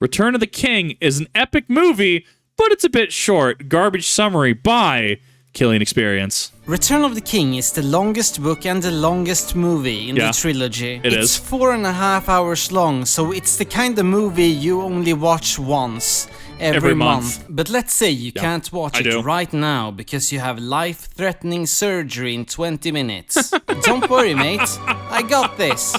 Return of the King is an epic movie, but it's a bit short. Garbage summary by Kilian Experience. Return of the King is the longest book and the longest movie in the trilogy. It's 4.5 hours long, so it's the kind of movie you only watch once every month. But let's say you can't watch it right now because you have life-threatening surgery in 20 minutes. Don't worry, mate. I got this.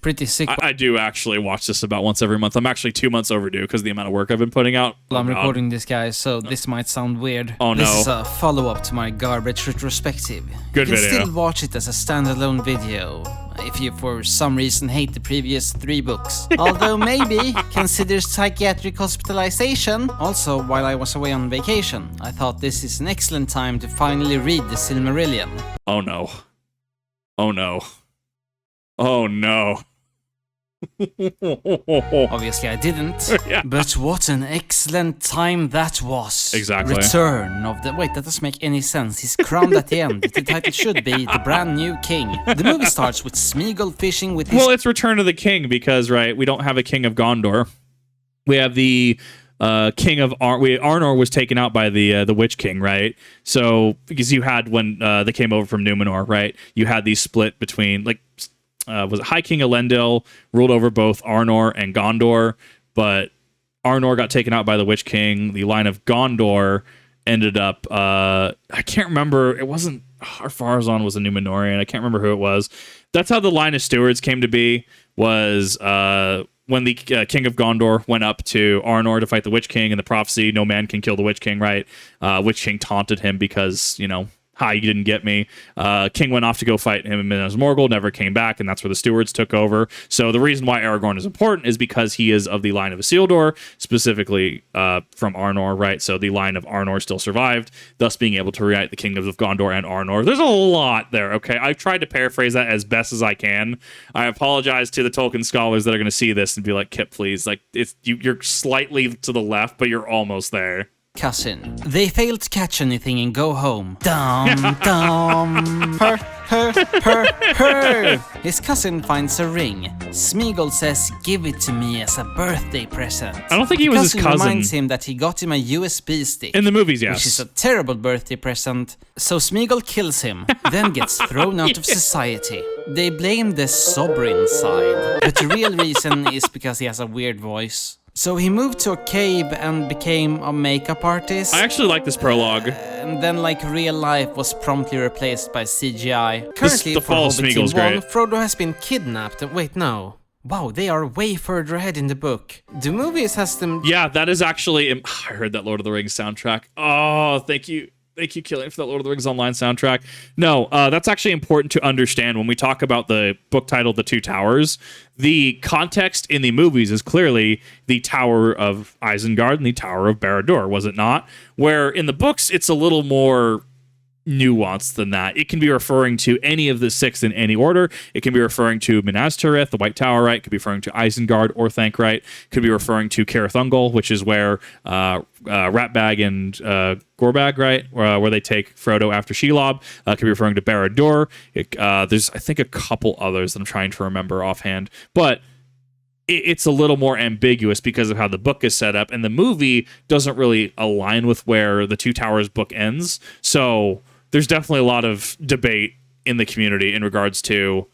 Pretty sick. I do actually watch this about once every month. I'm actually 2 months overdue because of the amount of work I've been putting out. I'm recording this, guys, so this might sound weird. Oh, no. This is a follow-up to my garbage retrospective. Good video. You can still watch it as a standalone video, if you for some reason hate the previous 3 books. Although maybe consider psychiatric hospitalization. Also, while I was away on vacation, I thought this is an excellent time to finally read the Silmarillion. Oh no. Oh no. Oh no. Obviously I didn't, but what an excellent time that was. Exactly. Return of the... Wait, that doesn't make any sense. He's crowned at the end. The title should be The Brand New King. The movie starts with Smeagol fishing with his... Well, it's Return of the King because, right, we don't have a King of Gondor. We have the King of... Arnor was taken out by the Witch King, right? So, because you had, when they came over from Numenor, right, you had these split between, like... was it High King Elendil ruled over both Arnor and Gondor, but Arnor got taken out by the Witch King. The line of Gondor ended up, I can't remember, it wasn't, Farazan was a Numenorian, I can't remember who it was. That's how the line of stewards came to be, was when the King of Gondor went up to Arnor to fight the Witch King, and the prophecy, no man can kill the Witch King, right? Witch King taunted him because, you know, hi, you didn't get me. King went off to go fight him in Minas Morgul, never came back, and that's where the stewards took over. So the reason why Aragorn is important is because he is of the line of Isildur, specifically from Arnor, right? So the line of Arnor still survived, thus being able to reunite the kingdoms of Gondor and Arnor. There's a lot there, okay? I've tried to paraphrase that as best as I can. I apologize to the Tolkien scholars that are going to see this and be like, Kip, please. Like, you're slightly to the left, but you're almost there. Cousin. They fail to catch anything and go home. Dum dum. Her. His cousin finds a ring. Smeagol says, "Give it to me as a birthday present." I don't think he was his cousin. Reminds him that he got him a USB stick. In the movies, yes. Which is a terrible birthday present. So Smeagol kills him, then gets thrown out of society. They blame the Sovereign side, but the real reason is because he has a weird voice. So he moved to a cave and became a makeup artist. I actually like this prologue. And then, like, real life was promptly replaced by CGI. Currently, the for fall of Hobbit Smeagol's Team 1, great. Frodo has been kidnapped. Wait, no. Wow, they are way further ahead in the book. The movies has them... Yeah, that is actually... I heard that Lord of the Rings soundtrack. Oh, thank you. Thank you, Kilian, for that Lord of the Rings Online soundtrack. No, that's actually important to understand when we talk about the book titled The Two Towers. The context in the movies is clearly the Tower of Isengard and the Tower of Barad-dûr, was it not? Where in the books, it's a little more nuanced than that. It can be referring to any of the 6 in any order. It can be referring to Minas Tirith, the White Tower, right? It could be referring to Isengard, Orthanc, right? It could be referring to Cirith Ungol, which is where Ratbag and Gorbag, right? Where they take Frodo after Shelob. It could be referring to Barad-dûr. There's, I think, a couple others that I'm trying to remember offhand. But it's a little more ambiguous because of how the book is set up, and the movie doesn't really align with where the Two Towers book ends. So there's definitely a lot of debate in the community in regards to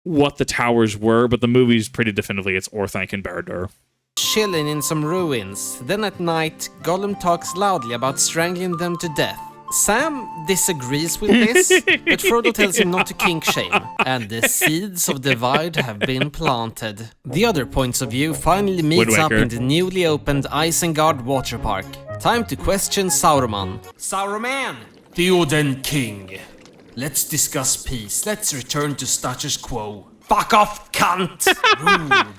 what the towers were, but the movie's pretty definitively it's Orthanc and Barad-dûr. Chilling in some ruins. Then at night, Gollum talks loudly about strangling them to death. Sam disagrees with this, but Frodo tells him not to kink shame, and the seeds of divide have been planted. The other points of view finally meets up in the newly opened Isengard water park. Time to question Sauron. Sauron, the Odin King. Let's discuss peace. Let's return to status quo. Fuck off, cunt! Rude.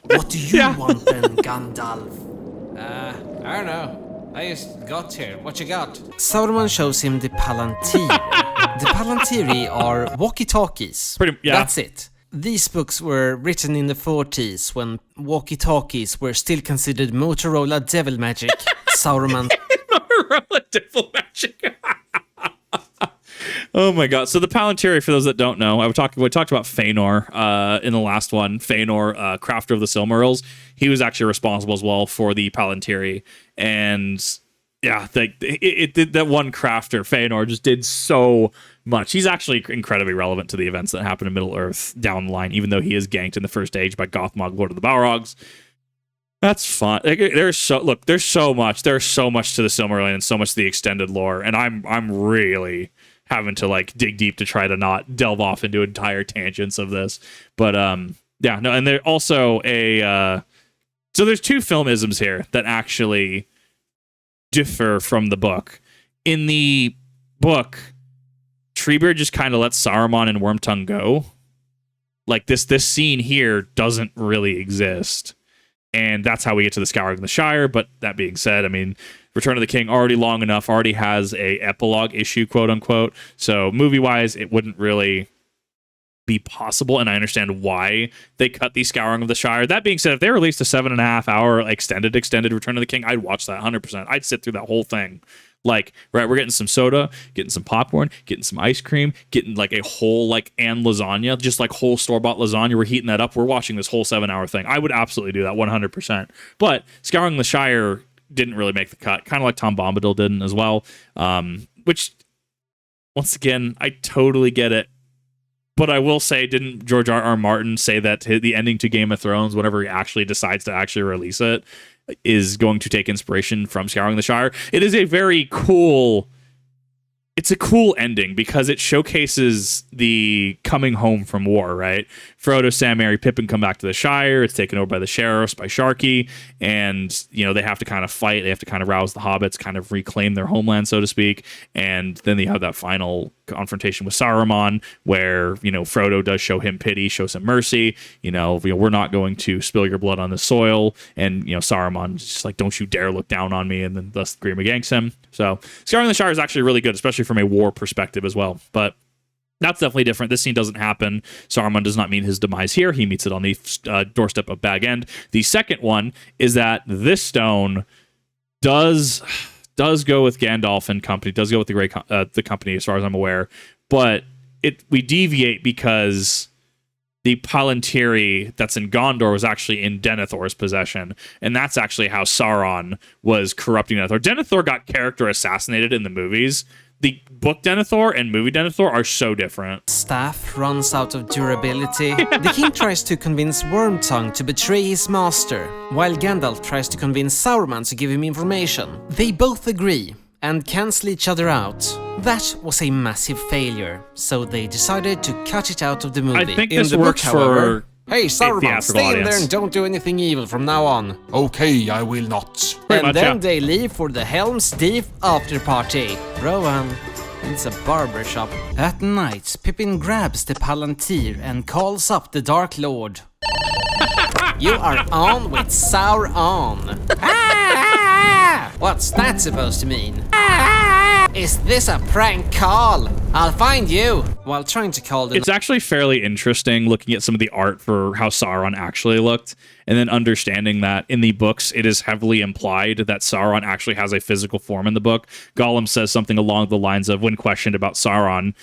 What do you want then, Gandalf? I don't know. I just got here. What you got? Sauron shows him the Palantir. The Palantiri are walkie-talkies. That's it. These books were written in the 40s when walkie-talkies were still considered Motorola devil magic. Sauron... Motorola devil magic. Oh my god! So the Palantir, for those that don't know, we talked about Fëanor in the last one. Fëanor, crafter of the Silmarils, he was actually responsible as well for the Palantir, and yeah, it did that one crafter. Fëanor just did so much. He's actually incredibly relevant to the events that happen in Middle-earth down the line, even though he is ganked in the first age by Gothmog, Lord of the Balrogs. That's fun. There's so much to the Silmarillion and so much to the extended lore, and I'm really having to like dig deep to try to not delve off into entire tangents of this. But yeah, no, and there's also so there's two filmisms here that actually differ from the book. In the book, Treebeard just kind of lets Saruman and Wormtongue go. Like this scene here doesn't really exist. And that's how we get to the Scouring of the Shire. But that being said, I mean, Return of the King already long enough, already has a epilogue issue, quote unquote. So movie-wise, it wouldn't really be possible, and I understand why they cut the Scouring of the Shire. That being said, if they released a 7.5 hour extended Return of the King, I'd watch that 100%. I'd sit through that whole thing. Like, right, we're getting some soda, getting some popcorn, getting some ice cream, getting like a whole and lasagna, just like whole store-bought lasagna. We're heating that up. We're watching this whole 7-hour thing. I would absolutely do that 100%. But Scouring the Shire didn't really make the cut, kind of like Tom Bombadil didn't as well. Which, once again, I totally get it. But I will say, didn't George R.R. Martin say that the ending to Game of Thrones, whenever he actually decides to actually release it, is going to take inspiration from Scouring the Shire? It is a very cool... It's a cool ending because it showcases the coming home from war, right? Frodo, Sam, Merry, Pippin come back to the Shire. It's taken over by the sheriffs, by Sharky, and they have to kind of fight. They have to kind of rouse the hobbits, kind of reclaim their homeland, so to speak. And then they have that final confrontation with Saruman, where Frodo does show him pity, shows him mercy. We're not going to spill your blood on the soil, and Saruman's just like, don't you dare look down on me, and then thus Grima ganks him. So Scouring the Shire is actually really good, especially from a war perspective as well. But that's definitely different. This scene doesn't happen. Saruman does not mean his demise here. He meets it on the doorstep of Bag End. The second one is that this stone does go with Gandalf and company, does go with the company as far as I'm aware, but we deviate because the Palantir that's in Gondor was actually in Denethor's possession, and that's actually how Sauron was corrupting Denethor. Denethor got character assassinated in the movies. The book Denethor and movie Denethor are so different. Staff runs out of durability. The king tries to convince Wormtongue to betray his master, while Gandalf tries to convince Saruman to give him information. They both agree and cancel each other out. That was a massive failure, so they decided to cut it out of the movie. I think this works for... Hey, Saruman, stay in there and don't do anything evil from now on. Okay, I will not. They leave for the Helm's Deep after party. Rowan, it's a barber shop. At night, Pippin grabs the Palantir and calls up the Dark Lord. You are on with Sauron. What's that supposed to mean? Is this a prank call? I'll find you! While trying to call the... It's actually fairly interesting looking at some of the art for how Sauron actually looked, and then understanding that in the books, it is heavily implied that Sauron actually has a physical form in the book. Gollum says something along the lines of, when questioned about Sauron,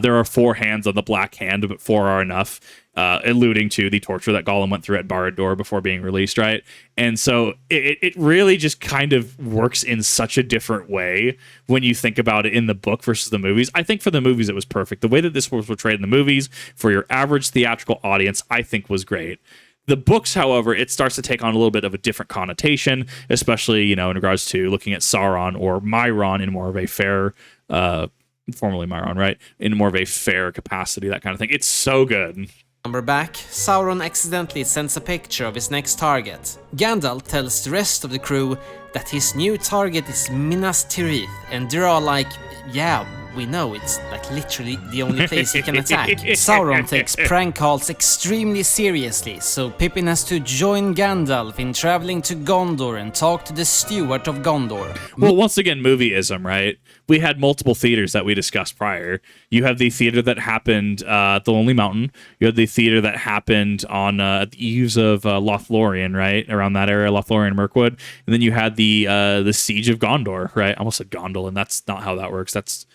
there are 4 hands on the Black Hand, but 4 are enough. Alluding to the torture that Gollum went through at Barad-dûr before being released, right? And so it really just kind of works in such a different way when you think about it in the book versus the movies. I think for the movies it was perfect. The way that this was portrayed in the movies for your average theatrical audience, I think was great. The books, however, it starts to take on a little bit of a different connotation, especially, in regards to looking at Sauron or Myron in more of a fair, formerly Myron, right? In more of a fair capacity, that kind of thing. It's so good. Number back, Sauron accidentally sends a picture of his next target. Gandalf tells the rest of the crew that his new target is Minas Tirith, and they're all like, yeah, we know, it's like literally the only place he can attack. Sauron takes prank calls extremely seriously, so Pippin has to join Gandalf in traveling to Gondor and talk to the steward of Gondor. Well, once again, movieism, right? We had multiple theaters that we discussed prior. You have the theater that happened at the Lonely Mountain. You had the theater that happened on the eaves of Lothlorien, right? Around that area, Lothlorien, Mirkwood. And then you had the Siege of Gondor, right? I almost said Gondolin, and that's not how that works. That's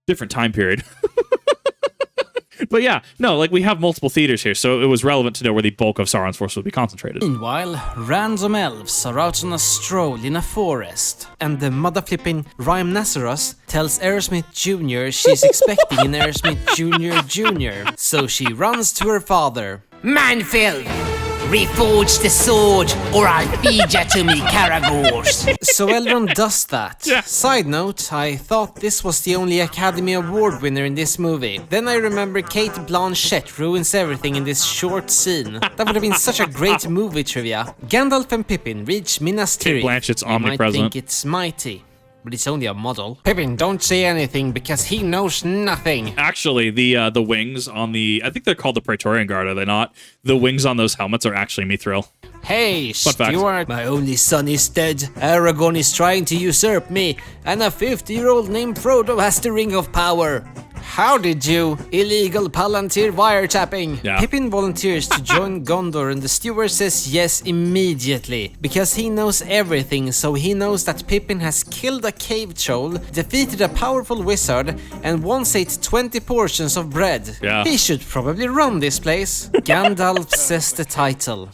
different time period. But yeah, no, like we have multiple theaters here, so it was relevant to know where the bulk of Sauron's force would be concentrated. Meanwhile, random elves are out on a stroll in a forest, and the mother-flipping Rhymnaceros tells Aerosmith Jr. she's expecting an Aerosmith Jr. So she runs to her father. Manfield, reforge the sword, or I'll feed ya to me Caragors. So Elrond does that. Yeah. Side note, I thought this was the only Academy Award winner in this movie. Then I remember Kate Blanchett ruins everything in this short scene. That would have been such a great movie trivia. Gandalf and Pippin reach Minas Tirith. Kate Blanchett's You might omnipresent. think it's mighty, but it's only a model. Pippin, don't say anything because he knows nothing. Actually, the wings on the, I think they're called the Praetorian Guard, are they not? The wings on those helmets are actually Mithril. Hey, fact. Stuart, my only son is dead. Aragorn is trying to usurp me, and a 50-year-old named Frodo has the Ring of Power. How did you? Illegal Palantir wiretapping. Yeah. Pippin volunteers to join Gondor, and the steward says yes immediately, because he knows everything, so he knows that Pippin has killed a cave troll, defeated a powerful wizard, and once ate 20 portions of bread. Yeah. He should probably run this place. Gandalf says the title.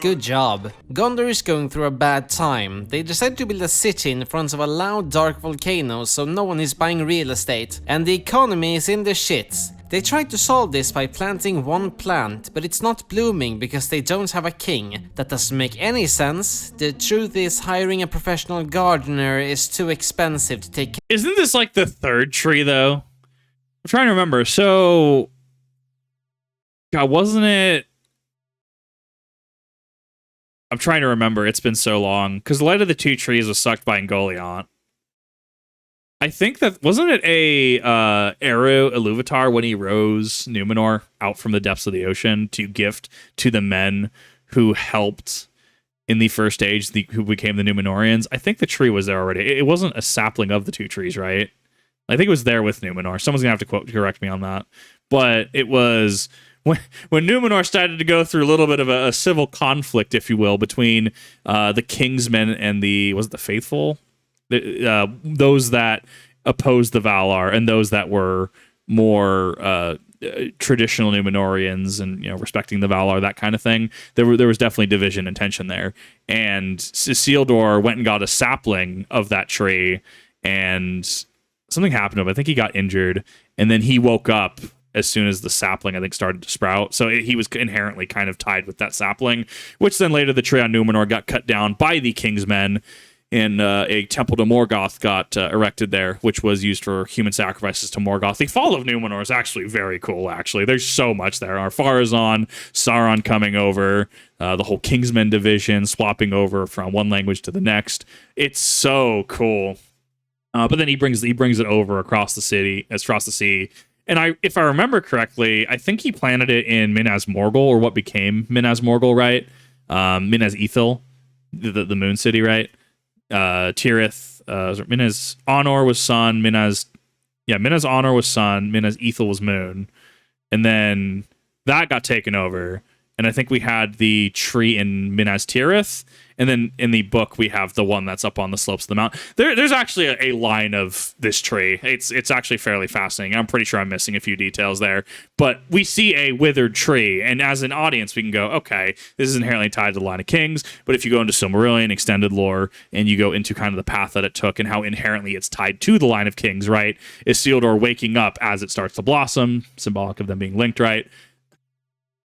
Good job. Gondor is going through a bad time. They decide to build a city in front of a loud dark volcano so no one is buying real estate, and the economy is in the shits. They try to solve this by planting one plant, but it's not blooming because they don't have a king. That doesn't make any sense. The truth is, hiring a professional gardener is too expensive to take. Isn't this like the third tree, though? I'm trying to remember. So, God, wasn't it? I'm trying to remember. It's been so long. Because the Light of the Two Trees was sucked by Ungoliant. I think that, wasn't it a Eru Iluvatar when he rose Numenor out from the depths of the ocean to gift to the men who helped in the First Age, who became the Numenorians? I think the tree was there already. It wasn't a sapling of the two trees, right? I think it was there with Numenor. Someone's going to have to correct me on that. But it was... When Numenor started to go through a little bit of a civil conflict, if you will, between the Kingsmen and the faithful, those that opposed the Valar and those that were more traditional Numenorians and respecting the Valar, that kind of thing. There was definitely division and tension there. And Isildur went and got a sapling of that tree, and something happened to him. I think he got injured, and then he woke up as soon as the sapling, I think, started to sprout. So he was inherently kind of tied with that sapling, which then later the tree on Numenor got cut down by the Kingsmen, and a temple to Morgoth got erected there, which was used for human sacrifices to Morgoth. The fall of Numenor is actually very cool, actually. There's so much there. Ar-Pharazôn, Sauron coming over, the whole Kingsmen division swapping over from one language to the next. It's so cool. But then he brings it over across the sea. And if I remember correctly, I think he planted it in Minas Morgul, or what became Minas Morgul, right? Minas Ithil, the moon city, right? Tirith, Minas Honor was sun, Minas Honor was sun, Minas Ithil was moon. And then that got taken over. And I think we had the tree in Minas Tirith, and then in the book we have the one that's up on the slopes of the mountain. There's actually a line of this tree. It's actually fairly fascinating. I'm pretty sure I'm missing a few details there, but we see a withered tree, and as an audience we can go, okay, this is inherently tied to the line of kings. But if you go into Silmarillion extended lore and you go into kind of the path that it took and how inherently it's tied to the line of kings, right? Isildur waking up as it starts to blossom, symbolic of them being linked, right?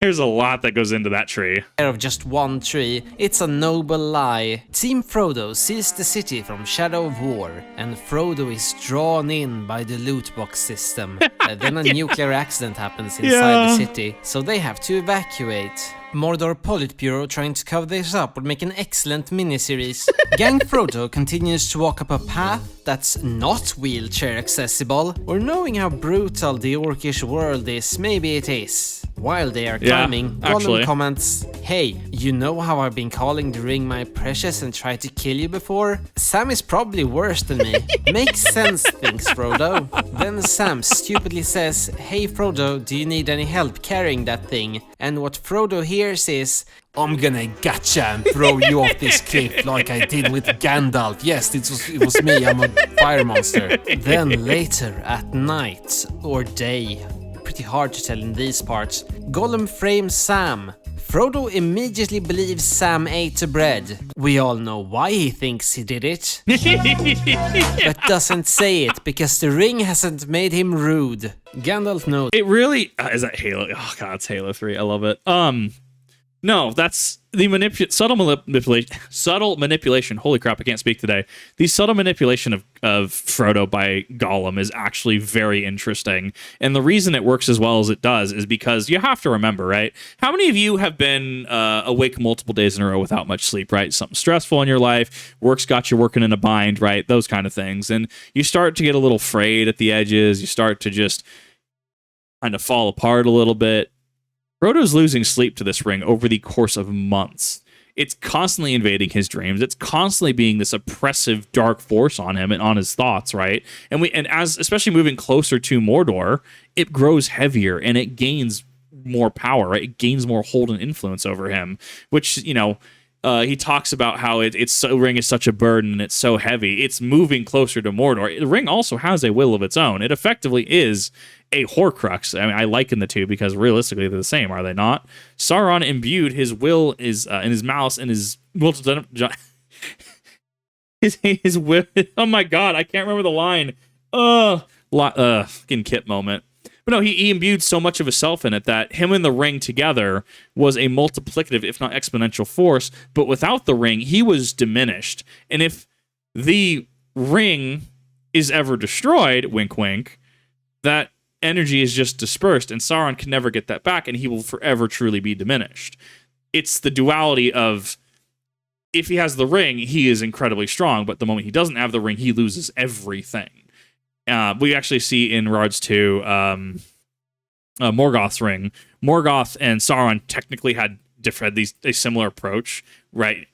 There's a lot that goes into that tree. Of just one tree, it's a noble lie. Team Frodo sees the city from Shadow of War, and Frodo is drawn in by the loot box system. Then a nuclear accident happens inside the city, so they have to evacuate. Mordor Politburo trying to cover this up would make an excellent miniseries. Gang Frodo continues to walk up a path that's not wheelchair accessible, or knowing how brutal the orcish world is, maybe it is. While they are climbing, Gollum comments, "Hey, you know how I've been calling the ring my precious and tried to kill you before? Sam is probably worse than me." Makes sense, thinks Frodo. Then Sam stupidly says, "Hey Frodo, do you need any help carrying that thing?" And what Frodo hears is, I'm gonna gotcha and throw you off this cliff like I did with Gandalf. Yes, it was me, I'm a fire monster. Then later at night or day, pretty hard to tell in these parts, Gollum frames Sam. Frodo immediately believes Sam ate the bread. We all know why he thinks he did it, but doesn't say it because the ring hasn't made him rude. Gandalf knows. It really is that Halo. Oh god, it's Halo 3. I love it. No, that's the subtle manipulation. Holy crap, I can't speak today. The subtle manipulation of Frodo by Gollum is actually very interesting. And the reason it works as well as it does is because you have to remember, right? How many of you have been awake multiple days in a row without much sleep, right? Something stressful in your life, work's got you working in a bind, right? Those kind of things. And you start to get a little frayed at the edges. You start to just kind of fall apart a little bit. Frodo's losing sleep to this ring over the course of months. It's constantly invading his dreams. It's constantly being this oppressive dark force on him and on his thoughts, right? And as especially moving closer to Mordor, it grows heavier and it gains more power, right? It gains more hold and influence over him, which, he talks about how the ring is such a burden and it's so heavy. It's moving closer to Mordor. The ring also has a will of its own. It effectively is a Horcrux. I mean, I liken the two because realistically they're the same, are they not? Sauron imbued his will is in his malice and his will to his will. Oh my god, I can't remember the line. Fucking Kip moment. But no, he imbued so much of himself in it that him and the ring together was a multiplicative, if not exponential force. But without the ring, he was diminished. And if the ring is ever destroyed, wink, wink, that energy is just dispersed, and Sauron can never get that back, and he will forever truly be diminished. It's the duality of, if he has the ring, he is incredibly strong, but the moment he doesn't have the ring, he loses everything. We actually see in regards to Morgoth's ring, Morgoth and Sauron technically had a similar approach, right?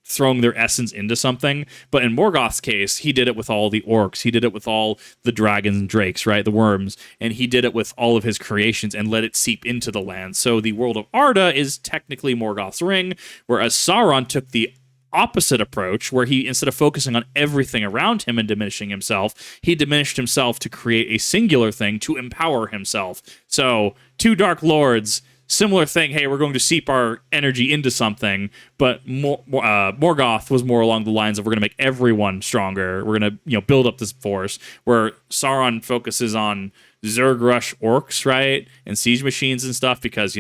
Throwing their essence into something. But in Morgoth's case, he did it with all the orcs. He did it with all the dragons and drakes, right? The worms. And he did it with all of his creations and let it seep into the land. So the world of Arda is technically Morgoth's ring, whereas Sauron took the opposite approach, where he, instead of focusing on everything around him and diminishing himself, he diminished himself to create a singular thing to empower himself. So, two Dark Lords, similar thing, hey, we're going to seep our energy into something, but Morgoth was more along the lines of, we're going to make everyone stronger, we're going to build up this force, where Sauron focuses on Zerg Rush orcs, right, and siege machines and stuff, because,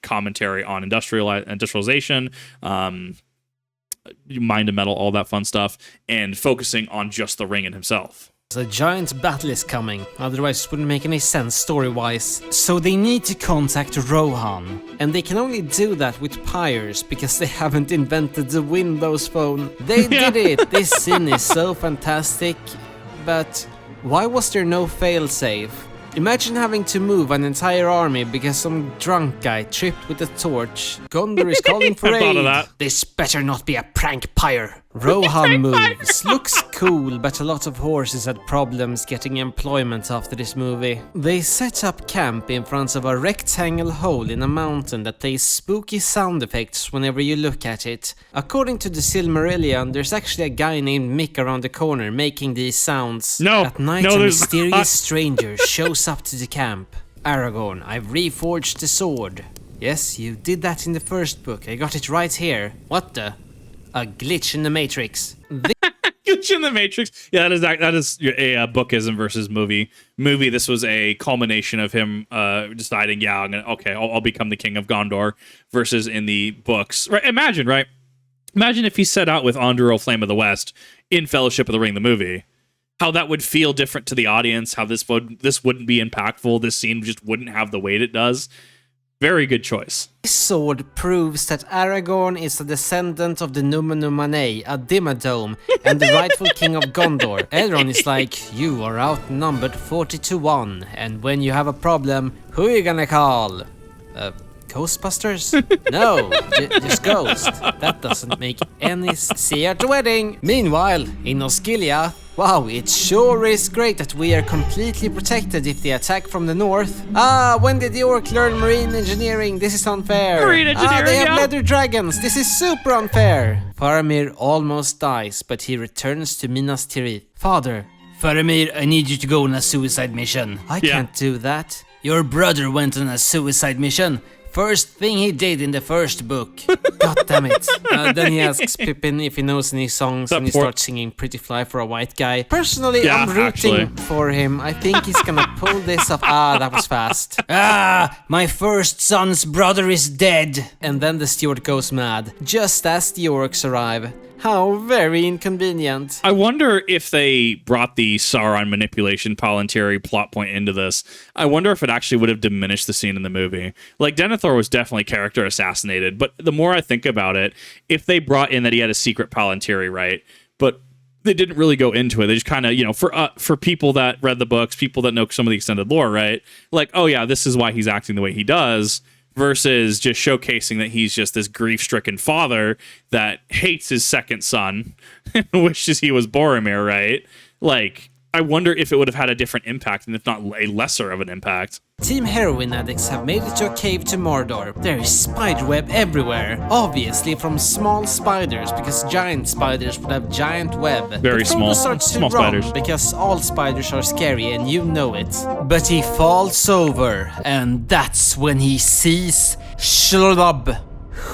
commentary on industrialization, mind and metal, all that fun stuff, and focusing on just the ring and himself. A giant battle is coming, otherwise it wouldn't make any sense story-wise. So they need to contact Rohan, and they can only do that with pyres because they haven't invented the Windows Phone. They did it! This scene is so fantastic, but why was there no failsafe? Imagine having to move an entire army because some drunk guy tripped with a torch. Gondor is calling for aid. This better not be a prank pyre. Rohan moves. Looks cool, but a lot of horses had problems getting employment after this movie. They set up camp in front of a rectangle hole in a mountain that plays spooky sound effects whenever you look at it. According to the Silmarillion, there's actually a guy named Mick around the corner making these sounds. At night, a mysterious stranger shows up to the camp. Aragorn, I've reforged the sword. Yes, you did that in the first book. I got it right here. What the? A glitch in the Matrix. Glitch in the Matrix. Yeah, that is a bookism versus movie. This was a culmination of him deciding, yeah, I'll become the king of Gondor. Versus in the books, right? Imagine if he set out with Anduril, Flame of the West in Fellowship of the Ring, the movie. How that would feel different to the audience. How this wouldn't be impactful. This scene just wouldn't have the weight it does. Very good choice. This sword proves that Aragorn is a descendant of the Numenor, a Dimmadome, and the rightful king of Gondor. Elrond is like, you are outnumbered 40-1, and when you have a problem, who are you gonna call? Ghostbusters? No, just Ghost. That doesn't make any sense. See you at the wedding! Meanwhile, in Osgiliath, Wow, it sure is great that we are completely protected if they attack from the north. Ah, when did the orc learn marine engineering? This is unfair. Marine engineering, they have yeah. leather dragons. This is super unfair. Faramir almost dies, but he returns to Minas Tirith. Father, Faramir, I need you to go on a suicide mission. I Yeah. can't do that. Your brother went on a suicide mission. First thing he did in the first book. God damn it. Then he asks Pippin if he knows any songs, That and he poor- starts singing Pretty Fly for a White Guy. Personally, Yeah, I'm rooting actually. for him. I think he's gonna pull this off. Ah, that was fast. Ah, my first son's brother is dead. And then the steward goes mad, just as the orcs arrive. How very inconvenient. I wonder if they brought the Sauron manipulation Palantir plot point into this. I wonder if it actually would have diminished the scene in the movie. Like, Denethor was definitely character assassinated, but the more I think about it, if they brought in that he had a secret Palantir, right? But they didn't really go into it. They just kind of, for people that read the books, people that know some of the extended lore, right? Like, oh yeah, this is why he's acting the way he does. Versus just showcasing that he's just this grief-stricken father that hates his second son and wishes he was Boromir, right? Like, I wonder if it would have had a different impact, and if not a lesser of an impact. Team heroin addicts have made it to a cave to Mordor. There is spiderweb everywhere. Obviously from small spiders, because giant spiders would have giant web. Very But Frodo small- starts to small run, spiders. because all spiders are scary and you know it. But he falls over, and that's when he sees Shlub.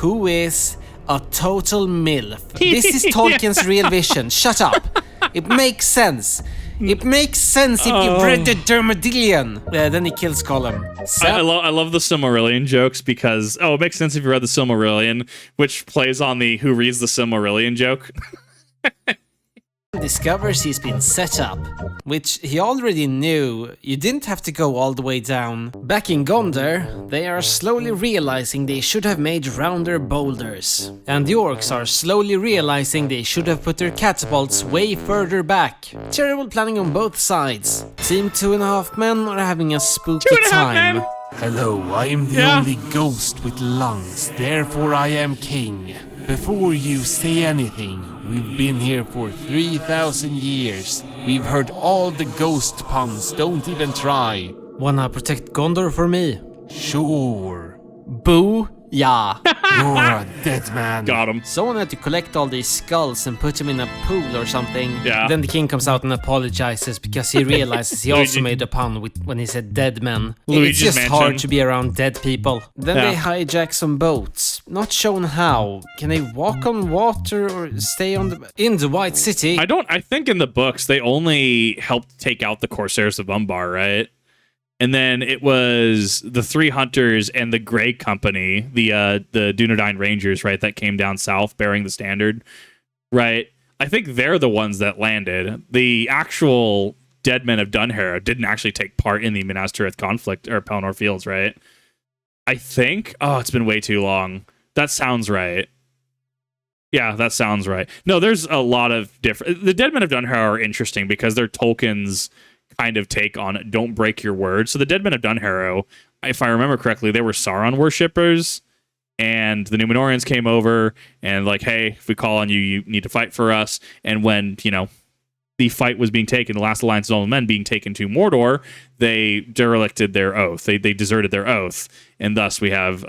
Who is a total MILF. This is Tolkien's real vision. Shut up. It makes sense. It makes sense if you read the Dermodillion. Then he kills Gollum. I love the Silmarillion jokes because, it makes sense if you read the Silmarillion, which plays on the who reads the Silmarillion joke. Discovers he's been set up, which he already knew. You didn't have to go all the way down. Back in Gondor, they are slowly realizing they should have made rounder boulders. And the orcs are slowly realizing they should have put their catapults way further back. Terrible planning on both sides. Team 2.5 Men are having a spooky 2.5 time. Men. Hello, I am the Yeah. only ghost with lungs, therefore I am king. Before you say anything, we've been here for 3,000 years. We've heard all the ghost puns, don't even try. Wanna protect Gondor for me? Sure. Boo! Yeah. You're a dead man. Got him. Someone had to collect all these skulls and put them in a pool or something. Yeah. Then the king comes out and apologizes because he realizes he also Luigi. made a pun when he said dead men. Luigi's It's just mansion. hard to be around dead people. Then Yeah. they hijack some boats. Not shown how. Can they walk on water or stay on in the White City? I think in the books they only helped take out the Corsairs of Umbar, right? And then it was the Three Hunters and the Grey Company, the Dunedain Rangers, right, that came down south bearing the standard, right? I think they're the ones that landed. The actual Dead Men of Dunharrow didn't actually take part in the Minas Tirith conflict or Pelennor Fields, right? I think. Oh, it's been way too long. That sounds right. Yeah, that sounds right. No, there's a lot of different. The Dead Men of Dunharrow are interesting because they're Tolkien's kind of take on don't break your word. So the Dead Men of Dunharrow, if I remember correctly, they were Sauron worshippers, and the Numenorians came over and like, hey, if we call on you, you need to fight for us. And when, the fight was being taken, the last alliance of all men being taken to Mordor, they derelicted their oath. They deserted their oath. And thus we have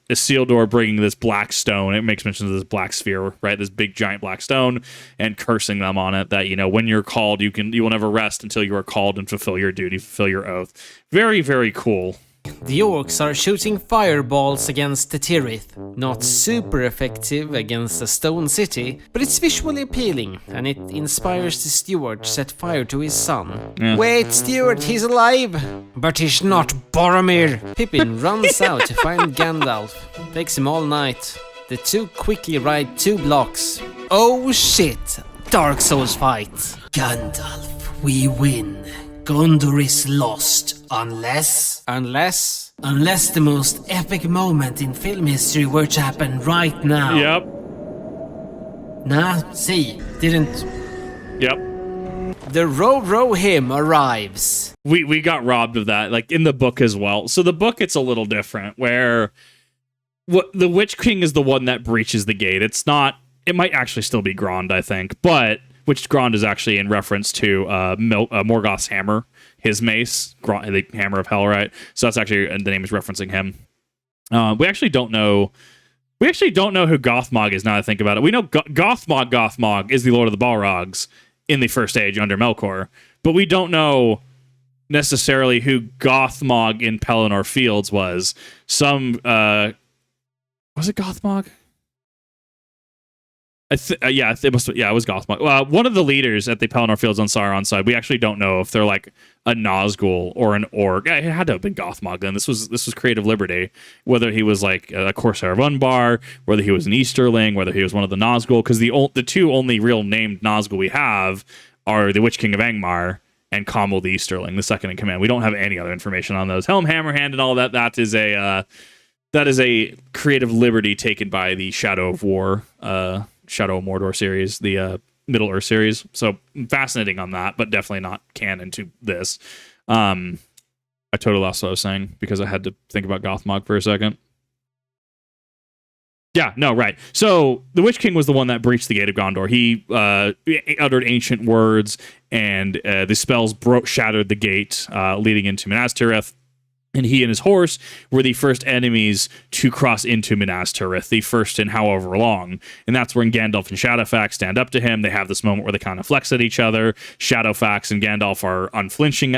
Isildur bringing this black stone. It makes mention of this black sphere, right? This big giant black stone, and cursing them on it that, when you're called, you will never rest until you are called and fulfill your duty, fulfill your oath. Very, very cool. The orcs are shooting fireballs against the Tirith. Not super effective against a stone city, but it's visually appealing, and it inspires the steward to set fire to his son. Yeah. Wait, steward, he's alive! But he's not Boromir! Pippin runs out to find Gandalf. Takes him all night. The two quickly ride 2 blocks. Oh shit! Dark Souls fight. Gandalf, we win. Gondor is lost, unless the most epic moment in film history were to happen right now. Yep. Nah, see, didn't. Yep. The Row hymn arrives. We got robbed of that, like in the book as well. So the book, it's a little different, where the Witch King is the one that breaches the gate. It's not. It might actually still be Grond, I think, but which Grond is actually in reference to Morgoth's hammer, his mace, the Hammer of Hell, right? So that's actually, the name is referencing him. We actually don't know who Gothmog is, now that I think about it. We know Gothmog is the Lord of the Balrogs in the First Age under Melkor, but we don't know necessarily who Gothmog in Pelennor Fields was. Was it Gothmog? It was Gothmog. One of the leaders at the Pelennor Fields on Sauron's side. We actually don't know if they're like a Nazgul or an orc. It had to have been Gothmog then. This was creative liberty. Whether he was like a Corsair of Unbar, whether he was an Easterling, whether he was one of the Nazgul, because the two only real named Nazgul we have are the Witch King of Angmar and Commel the Easterling, the second in command. We don't have any other information on those. Helm Hammerhand and all that. That is a creative liberty taken by the Shadow of War, Shadow of Mordor series, the Middle-earth series. So fascinating on that, but definitely not canon to this. I totally lost what I was saying because I had to think about Gothmog for a second. Yeah, no, right. So the Witch King was the one that breached the Gate of Gondor. He uttered ancient words, and the spells shattered the gate leading into Minas Tirith. And he and his horse were the first enemies to cross into Minas Tirith, the first in however long. And that's when Gandalf and Shadowfax stand up to him. They have this moment where they kind of flex at each other. Shadowfax and Gandalf are unflinching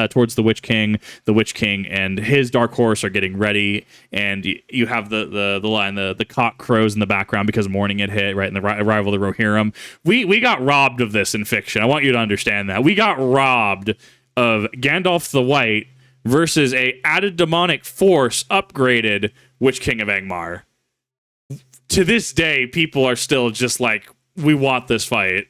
towards the Witch King. The Witch King and his dark horse are getting ready. And you have the line, the cock crows in the background because morning had hit, right? And the arrival of the Rohirrim. We got robbed of this in fiction. I want you to understand that. We got robbed of Gandalf the White versus a added demonic force upgraded Witch King of Angmar. To this day, people are still just like, we want this fight.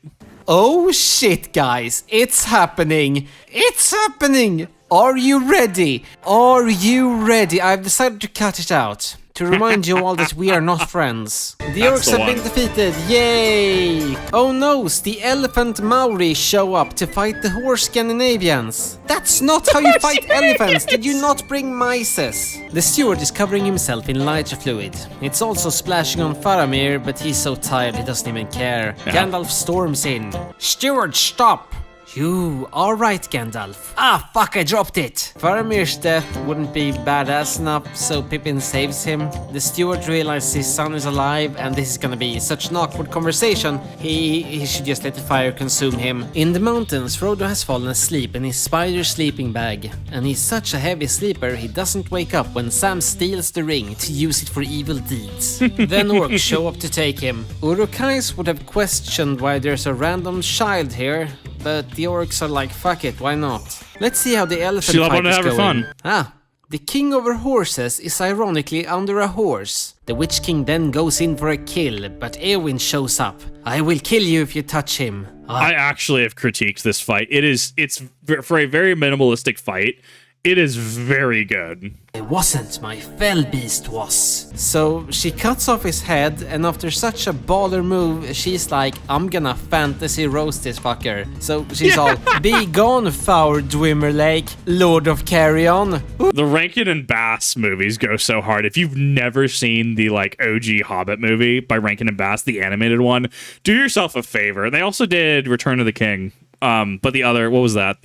Oh shit, guys, it's happening. It's happening. Are you ready? Are you ready? I've decided to cut it out. To remind you all that we are not friends. The orcs have been defeated, yay! Oh no, the elephant Maori show up to fight the horse Scandinavians. That's not how you fight elephants, did you not bring mices? The steward is covering himself in lighter fluid. It's also splashing on Faramir, but he's so tired he doesn't even care. Yeah. Gandalf storms in. Steward, stop! You alright, Gandalf? Ah, fuck, I dropped it! Faramir's death wouldn't be badass enough, so Pippin saves him. The steward realizes his son is alive, and this is gonna be such an awkward conversation. He should just let the fire consume him. In the mountains, Frodo has fallen asleep in his spider sleeping bag. And he's such a heavy sleeper, he doesn't wake up when Sam steals the ring to use it for evil deeds. Then orcs show up to take him. Uruk-hais would have questioned why there's a random child here, but the orcs are like, fuck it, why not? Let's see how the elephant fight is going. Fun. The king over horses is ironically under a horse. The Witch King then goes in for a kill, but Eowyn shows up. I will kill you if you touch him. I actually have critiqued this fight. It's for a very minimalistic fight. It is very good. It wasn't, my fell beast was. So she cuts off his head, and after such a baller move, she's like, I'm gonna fantasy roast this fucker. So she's all, be gone, Four Dwimmer Lake, Lord of Carrion. The Rankin and Bass movies go so hard. If you've never seen the like OG Hobbit movie by Rankin and Bass, the animated one, do yourself a favor. They also did Return of the King. But the other, what was that?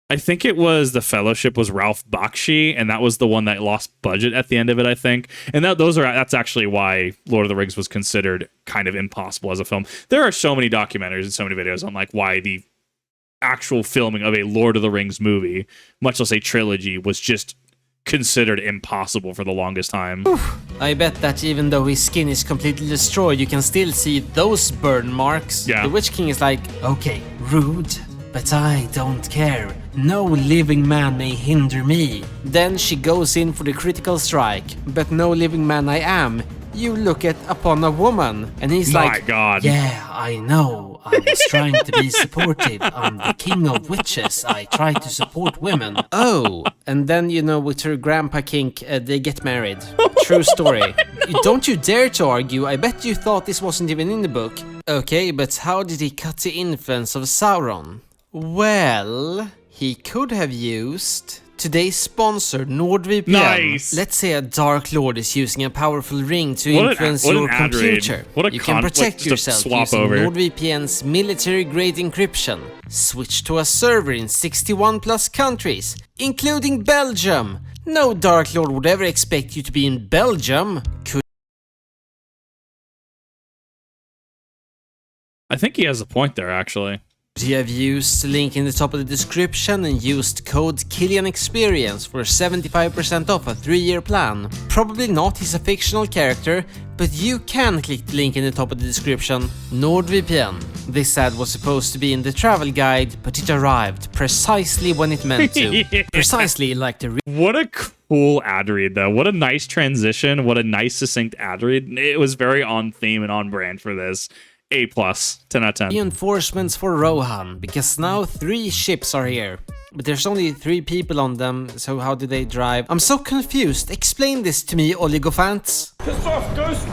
I think it was The Fellowship was Ralph Bakshi, and that was the one that lost budget at the end of it, I think. And that's actually why Lord of the Rings was considered kind of impossible as a film. There are so many documentaries and so many videos on like why the actual filming of a Lord of the Rings movie, much less a trilogy, was just considered impossible for the longest time. Oof. I bet that even though his skin is completely destroyed, you can still see those burn marks. Yeah. The Witch King is like, okay, rude, but I don't care. No living man may hinder me. Then she goes in for the critical strike. But no living man I am. You look upon a woman. And he's like, my God. Yeah, I know. I was trying to be supportive. I'm the king of witches. I try to support women. Oh, and then, with her grandpa kink, they get married. True story. Don't you dare to argue. I bet you thought this wasn't even in the book. Okay, but how did he cut the influence of Sauron? Well, he could have used today's sponsor, NordVPN. Nice. Let's say a Dark Lord is using a powerful ring to What influence what your an ad read. computer. What a You can protect just a yourself swap using over. NordVPN's military-grade encryption. Switch to a server in 61 plus countries, including Belgium. No Dark Lord would ever expect you to be in Belgium. I think he has a point there, actually. Could you have used the link in the top of the description and used code Kilian Experience for 75% off a 3-year plan? Probably not, he's a fictional character, but you can click the link in the top of the description. NordVPN. This ad was supposed to be in the travel guide, but it arrived precisely when it meant to. Yeah. Precisely like the What a cool ad read, though. What a nice transition. What a nice, succinct ad read. It was very on theme and on brand for this. A+, 10 out of 10. reinforcements for Rohan, because now 3 ships are here. But there's only 3 people on them, so how do they drive? I'm so confused. Explain this to me, Oligophants. Piss off, Ghost!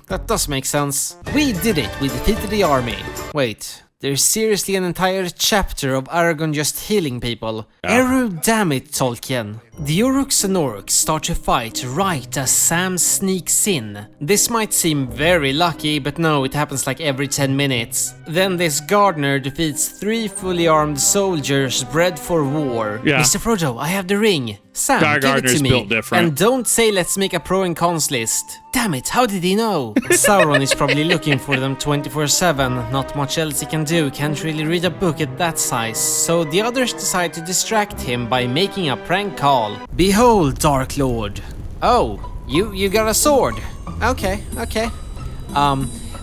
That does make sense. We did it. We defeated the army. Wait. There's seriously an entire chapter of Aragorn just healing people. Eru, damn it, Tolkien. The Uruks and Orcs start to fight right as Sam sneaks in. This might seem very lucky, but no, it happens like every 10 minutes. Then this gardener defeats 3 fully armed soldiers bred for war. Yeah. Mr. Frodo, I have the ring. Sam, give it Gardener's to me. built different. And don't say let's make a pro and cons list. Damn it, how did he know? Sauron is probably looking for them 24/7. Not much else he can do, can't really read a book at that size. So the others decide to distract him by making a prank call. Behold, Dark Lord. Oh, you got a sword. Okay.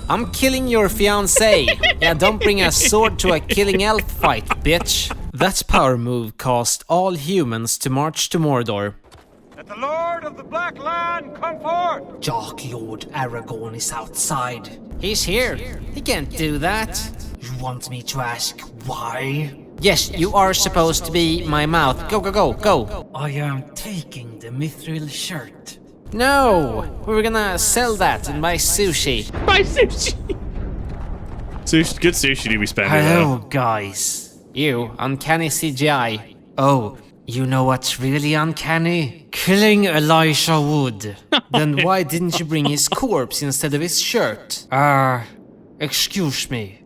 I'm killing your fiancé. Yeah, don't bring a sword to a killing elf fight, bitch. That power move caused all humans to march to Mordor. Let the Lord of the Black Land come forth! Dark Lord Aragorn is outside. He's here. He can't do that. You want me to ask why? Yes, you are supposed to be my mouth. Go. I am taking the mithril shirt. No, we were gonna sell that and buy sushi. Buy sushi. Good sushi to be spending. Hello, guys. You, uncanny CGI. Oh, you know what's really uncanny? Killing Elijah Wood. Then why didn't you bring his corpse instead of his shirt? Excuse me.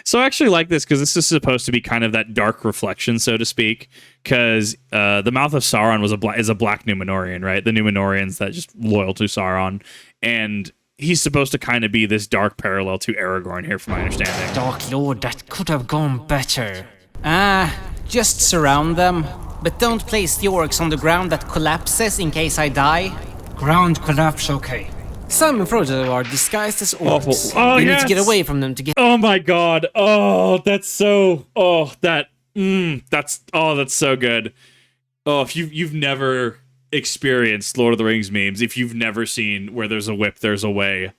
So I actually like this because this is supposed to be kind of that dark reflection, so to speak. Because the Mouth of Sauron is a black Numenorian, right? The Numenorians that just loyal to Sauron, and he's supposed to kind of be this dark parallel to Aragorn here, from my understanding. Dark Lord, that could have gone better. Just surround them. But don't place the orcs on the ground that collapses in case I die. Ground collapse, okay. Sam and Frodo are disguised as orcs. Awful. Oh, we yes. need to get away from them to get. Oh my god. Oh, that's so. Oh, that's so good. Oh, if you've never experienced Lord of the Rings memes, if you've never seen where there's a whip, there's a way.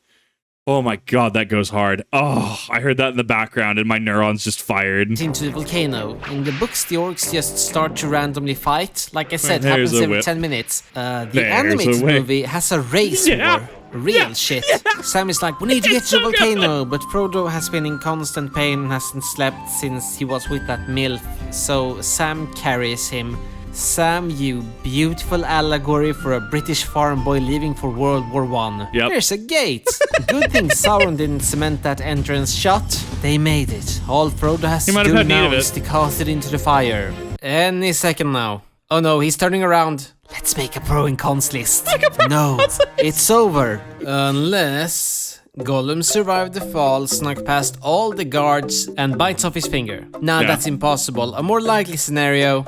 Oh my god, that goes hard. Oh, I heard that in the background and my neurons just fired. Into the volcano. In the books, the orcs just start to randomly fight. Like I said, There's happens a every whip. 10 minutes. The There's animated a whip. movie has a race Yeah. war. Real shit. Sam is like, we need to get to the volcano, but Frodo has been in constant pain and hasn't slept since he was with that MILF. So Sam carries him. Sam, you beautiful allegory for a British farm boy leaving for World War I. Yep. There's a gate. Good thing Sauron didn't cement that entrance shut. They made it. All Frodo has He to might have do had need now of it. is to cast it into the fire. Any second now. Oh no, he's turning around. Let's make a pro and cons list. No, it's over. Unless Gollum survived the fall, snuck past all the guards, and bites off his finger. Nah, Yeah. that's impossible. A more likely scenario.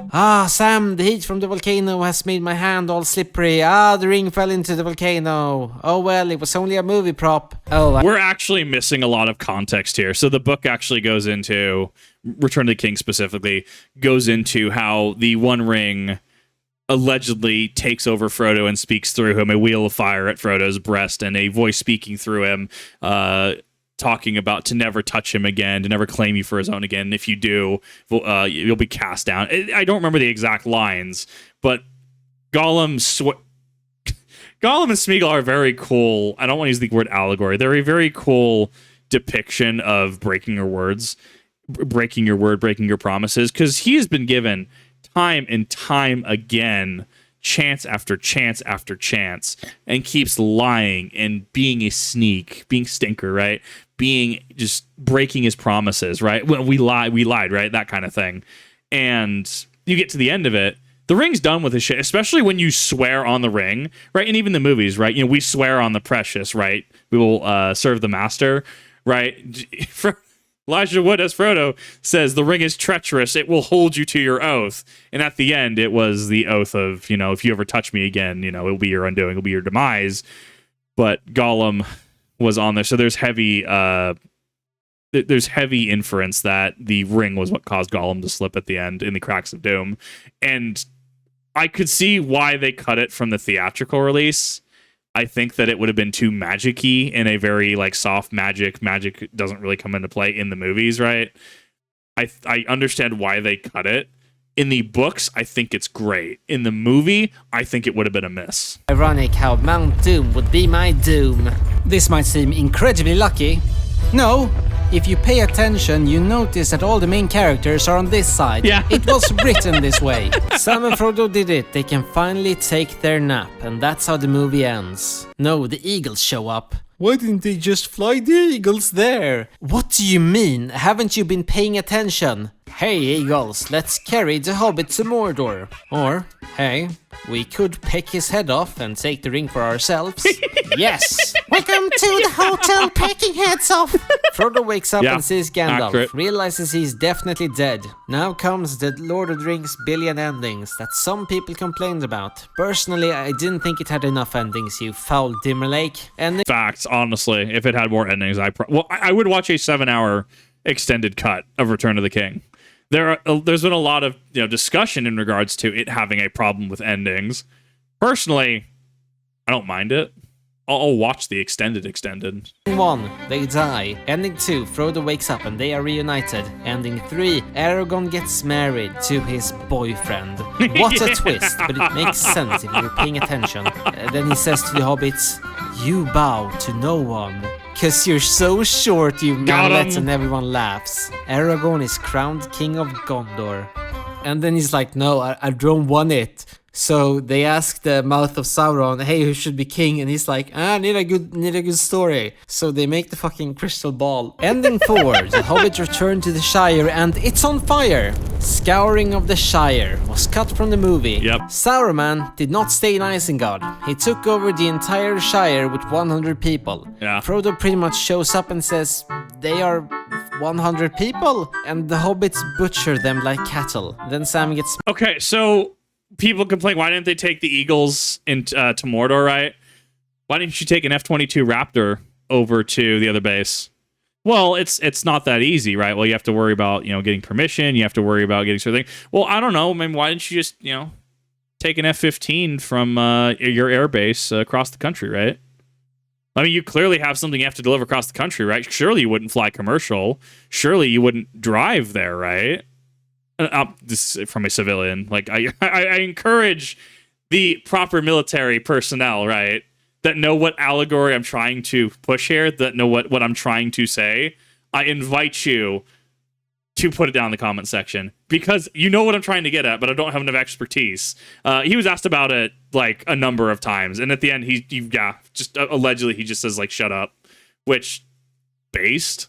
Sam, the heat from the volcano has made my hand all slippery. The ring fell into the volcano. Oh well, it was only a movie prop. Oh, We're actually missing a lot of context here. So the book actually goes into, Return of the King specifically, goes into how the One Ring allegedly takes over Frodo and speaks through him, a wheel of fire at Frodo's breast, and a voice speaking through him, talking about to never touch him again, to never claim you for his own again. If you do, you'll be cast down. I don't remember the exact lines, but Gollum and Smeagol are very cool. I don't want to use the word allegory. They're a very cool depiction of breaking your words. breaking your word, breaking your promises, because he has been given time and time again, chance after chance after chance, and keeps lying and being a sneak, being stinker, right? Being just breaking his promises, right? When we lied, right? That kind of thing. And you get to the end of it, the ring's done with his shit, especially when you swear on the ring, right? And even the movies, right? You know, we swear on the precious, right? We will serve the master, right? Elijah Wood as Frodo says, the ring is treacherous. It will hold you to your oath. And at the end, it was the oath of, you know, if you ever touch me again, you know, it'll be your undoing, it'll be your demise. But Gollum was on there. So there's heavy inference that the ring was what caused Gollum to slip at the end in the Cracks of Doom. And I could see why they cut it from the theatrical release. I think that it would have been too magic-y in a very like soft magic. Magic doesn't really come into play in the movies, right? I understand why they cut it. In the books, I think it's great. In the movie, I think it would have been a miss. Ironic how Mount Doom would be my doom. This might seem incredibly lucky. No, if you pay attention, you notice that all the main characters are on this side. Yeah. It was written this way. Sam and Frodo did it. They can finally take their nap, and that's how the movie ends. No, the eagles show up. Why didn't they just fly the eagles there? What do you mean? Haven't you been paying attention? Hey eagles, let's carry the hobbit to Mordor. Or, hey, we could pick his head off and take the ring for ourselves. Yes! Welcome to the hotel, picking heads off! Frodo wakes up and sees Gandalf, accurate. realizes he's definitely dead. Now comes the Lord of the Rings billion endings that some people complained about. Personally, I didn't think it had enough endings, you foul Dimmerlake. And Facts, honestly. If it had more endings, I would watch a 7-hour extended cut of Return of the King. There's been a lot of discussion in regards to it having a problem with endings. Personally, I don't mind it. I'll watch the extended. 1, they die. Ending 2, Frodo wakes up and they are reunited. Ending 3, Aragorn gets married to his boyfriend. What a twist, but it makes sense if you're paying attention. Then he says to the hobbits, you bow to no one. Cause you're so short, you manlets, and everyone laughs. Aragorn is crowned king of Gondor. And then he's like, no, I don't want it. So they ask the mouth of Sauron, hey, who should be king? And he's like, need a good story. So they make the fucking crystal ball. Ending 4, the hobbits return to the Shire and it's on fire. Scouring of the Shire was cut from the movie. Yep. Saruman did not stay in Isengard. He took over the entire Shire with 100 people. Yeah. Frodo pretty much shows up and says, they are 100 people? And the hobbits butcher them like cattle. Then Sam gets... Okay, so... people complain, why didn't they take the Eagles into to Mordor, right? Why didn't you take an F-22 Raptor over to the other base? Well, it's not that easy, right? Well, you have to worry about, getting permission. You have to worry about getting certain things. Well, I don't know. I mean, why didn't you just, take an F-15 from your air base across the country, right? I mean, you clearly have something you have to deliver across the country, right? Surely you wouldn't fly commercial. Surely you wouldn't drive there, right? This is from a civilian. Like I encourage the proper military personnel, right, that know what allegory I'm trying to push here, that know what I'm trying to say. I invite you to put it down in the comment section because you know what I'm trying to get at, but I don't have enough expertise. He was asked about it like a number of times, and at the end, allegedly he just says like "shut up," which based,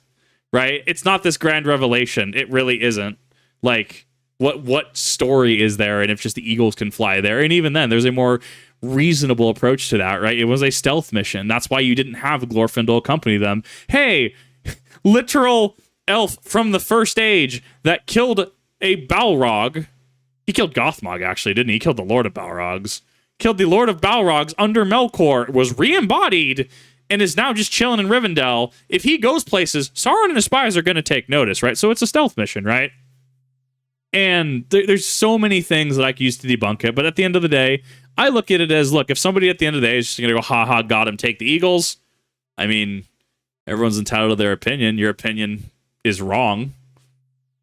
right? It's not this grand revelation. It really isn't. Like, what story is there? And if just the Eagles can fly there, and even then, there's a more reasonable approach to that, right? It was a stealth mission. That's why you didn't have Glorfindel accompany them. Hey, literal elf from the first age that killed a Balrog. He killed Gothmog, actually, didn't he? He killed the Lord of Balrogs. Killed the Lord of Balrogs under Melkor, was re-embodied, and is now just chilling in Rivendell. If he goes places, Sauron and his spies are going to take notice, right? So it's a stealth mission, right? And there's so many things that I could use to debunk it, but at the end of the day, I look at it as, look, if somebody at the end of the day is just going to go, ha, got him, take the Eagles, I mean, everyone's entitled to their opinion. Your opinion is wrong,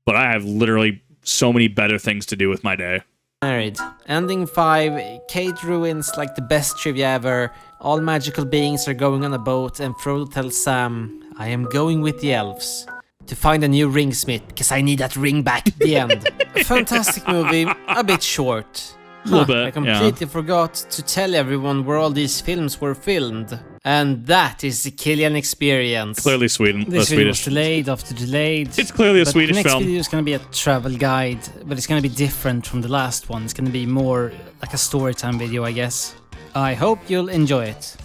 but I have literally so many better things to do with my day. Married. Ending 5, Kate ruins like the best trivia ever. All magical beings are going on a boat, and Frodo tells Sam, I am going with the elves. to find a new ringsmith because I need that ring back. The end. A fantastic movie, a bit short. A little bit, I completely forgot to tell everyone where all these films were filmed. And that is the Kilian Experience. Clearly Sweden. This video was Swedish. delayed after delayed. It's clearly a but Swedish the next film. video is going to be a travel guide, but it's going to be different from the last one. It's going to be more like a story time video, I guess. I hope you'll enjoy it.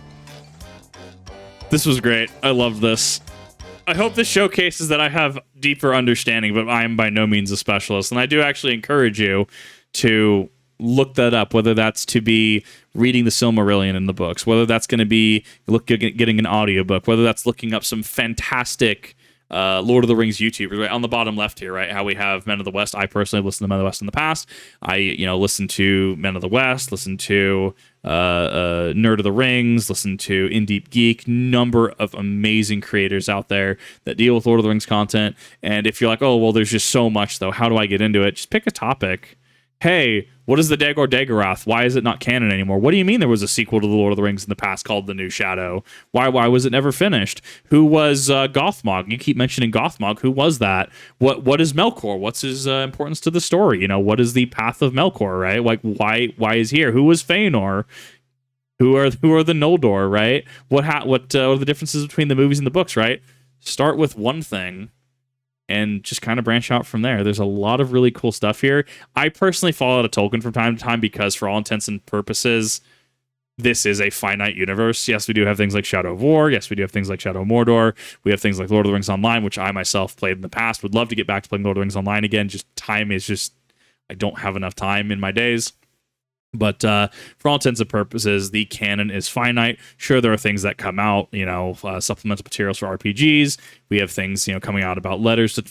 This was great. I love this. I hope this showcases that I have deeper understanding, but I am by no means a specialist. And I do actually encourage you to look that up, whether that's to be reading the Silmarillion in the books, whether that's going to be getting an audiobook, whether that's looking up some fantastic Lord of the Rings YouTubers, right? On the bottom left here, right? How we have Men of the West. I personally listened to Men of the West in the past. I, listened to Men of the West, listened to Nerd of the Rings, listened to In Deep Geek, number of amazing creators out there that deal with Lord of the Rings content. And if you're like, oh, well, there's just so much though, how do I get into it? Just pick a topic. Hey, what is the Dagor Dagorath? Why is it not canon anymore? What do you mean there was a sequel to The Lord of the Rings in the past called The New Shadow? Why was it never finished? Who was Gothmog? You keep mentioning Gothmog. Who was that? What is Melkor? What's his importance to the story? What is the path of Melkor, right? Like, why is he here? Who was Feanor? Who are the Noldor, right? What are the differences between the movies and the books, right? Start with one thing and just kind of branch out from there. There's a lot of really cool stuff here. I personally fall out of Tolkien from time to time because, for all intents and purposes, this is a finite universe. Yes, we do have things like Shadow of War. Yes, we do have things like Shadow of Mordor. We have things like Lord of the Rings Online, which I myself played in the past. Would love to get back to playing Lord of the Rings Online again. I don't have enough time in my days. But for all intents and purposes, the canon is finite. Sure, there are things that come out, supplemental materials for RPGs. We have things, coming out about letters that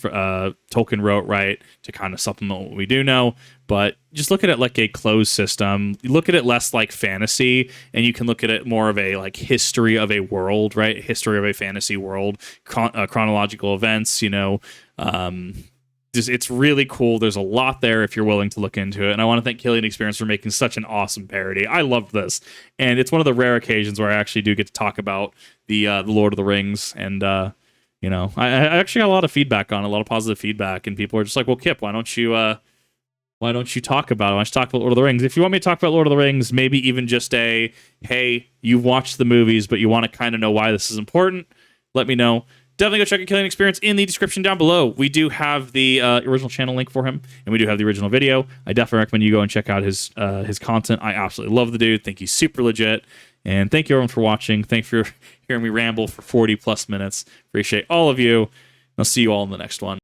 Tolkien wrote, right, to kind of supplement what we do know. But just look at it like a closed system. You look at it less like fantasy, and you can look at it more of a history of a world, right? History of a fantasy world, chronological events, It's really cool. There's a lot there if you're willing to look into it. And I want to thank Kilian Experience for making such an awesome parody. I love this. And it's one of the rare occasions where I actually do get to talk about the Lord of the Rings. And, I actually got a lot of feedback on it, a lot of positive feedback. And people are just like, well, Kip, why don't you talk about it? Why don't you talk about Lord of the Rings? If you want me to talk about Lord of the Rings, maybe even just hey, you've watched the movies, but you want to kind of know why this is important, let me know. Definitely go check out Kilian Experience in the description down below. We do have the original channel link for him, and we do have the original video. I definitely recommend you go and check out his content. I absolutely love the dude. Think he's super legit. And thank you everyone for watching. Thanks for hearing me ramble for 40 plus minutes. Appreciate all of you. I'll see you all in the next one.